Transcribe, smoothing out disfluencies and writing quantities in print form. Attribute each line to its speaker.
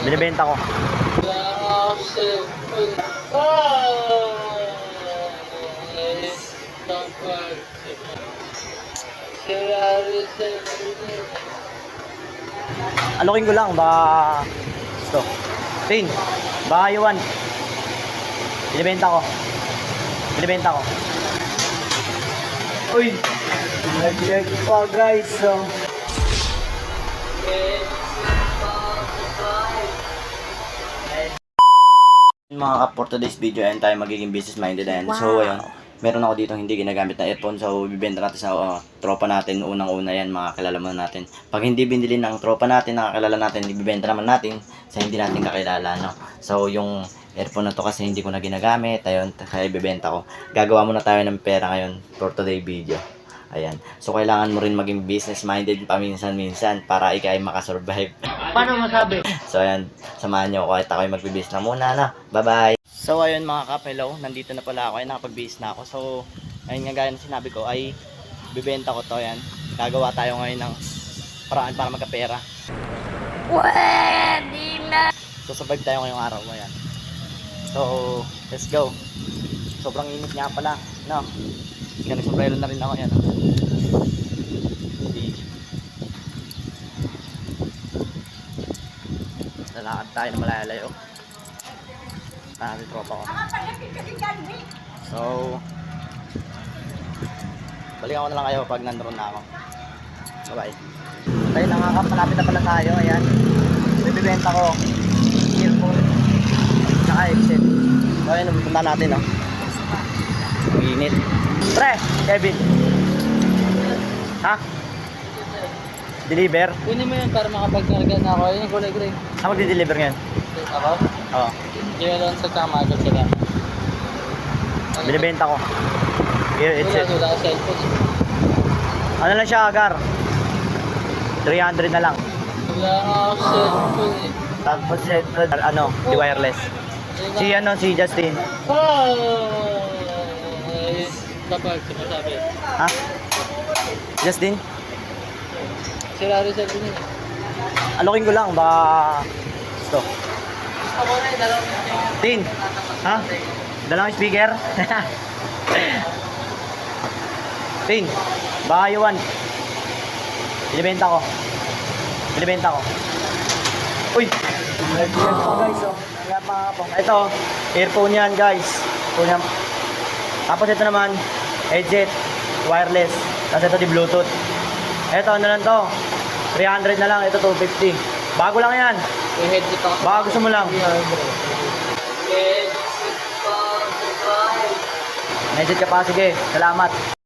Speaker 1: Binibenta ko. Alokin ko lang, baka gusto. Tin, baka iwan. Binibenta ko. Binibenta ko. Uy! Nag-check pa guys, so. Mga kap, for today's video, ayun tayo magiging business minded ayan.
Speaker 2: Wow.
Speaker 1: So ayun, meron ako dito hindi ginagamit na earphone, so bibenta natin sa tropa natin. Unang-una yan, mga kilala mo natin. Pag hindi binili ng tropa natin, nakakilala natin, ibibenta naman natin sa hindi natin kakilala, no? So yung earphone na to kasi hindi ko na ginagamit, ayun, kaya ibibenta ko. Gagawa muna tayo ng pera ngayon for today's video. Ayan. So kailangan mo rin maging business minded paminsan-minsan para ikaw ay makasurvive.
Speaker 2: Paano masabi?
Speaker 1: So ayan, samahan nyo ako at ako'y magbibis na muna na. Bye-bye! So ayun mga kap, hello, nandito na pala ako, ay nakapag-bis na ako. So ayun nga gaya na sinabi ko ay bibenta ko to, ayan. Gagawa tayo ngayon ng paraan para magkapera.
Speaker 2: Pwede na!
Speaker 1: So survive tayo ngayong araw, ayan. So let's go. Sobrang init nga pala, no? Kaya nagsombrero na rin ako, ayan. Lalakad tayo na malalayo. Natin tropa ko. So balikan ko na lang kayo pag nandoon na ako. Bye bye. Tayo na nga kap, malapit na pala tayo. Ayan, bibibenta ko earphone saka headset. So ayan, pupunta natin, no? Ang init. Pre, Kevin, ha? Deliver?
Speaker 2: Kunin mo yun para makapagkarga na ako. Yun yung kulay-gray.
Speaker 1: Ako magdi-deliver ngayon?
Speaker 2: Ako?
Speaker 1: Oo.
Speaker 2: Hindi mo lang sa kama agad sila.
Speaker 1: Binibenta ko. Headset.
Speaker 2: Wala ka cellphone.
Speaker 1: Ano lang siya, Agar? 300 na lang.
Speaker 2: Wala ka cellphone eh.
Speaker 1: Tapos ano, di wireless. Si Justin.
Speaker 2: Kapag sinasabi.
Speaker 1: Ha? Justin?
Speaker 2: Sila rin sa din.
Speaker 1: Alokin ko lang, baka gusto.
Speaker 2: Ako na yung dalawang
Speaker 1: Tin, ha? Dalawang speaker? Tin, baka iwan. Binibenta ko. Binibenta ko. Uy! Nag-check pa guys, oh. Kaya pa po. Ito, earphone yan guys. Earphone yan. Tapos ito naman, headset, wireless. Tapos ito di Bluetooth. Ito, ano lang to? 300 na lang, ito 250. Bago lang yan.
Speaker 2: yung headset ako.
Speaker 1: Baka gusto mo lang. Headset ka pa, sige. Salamat.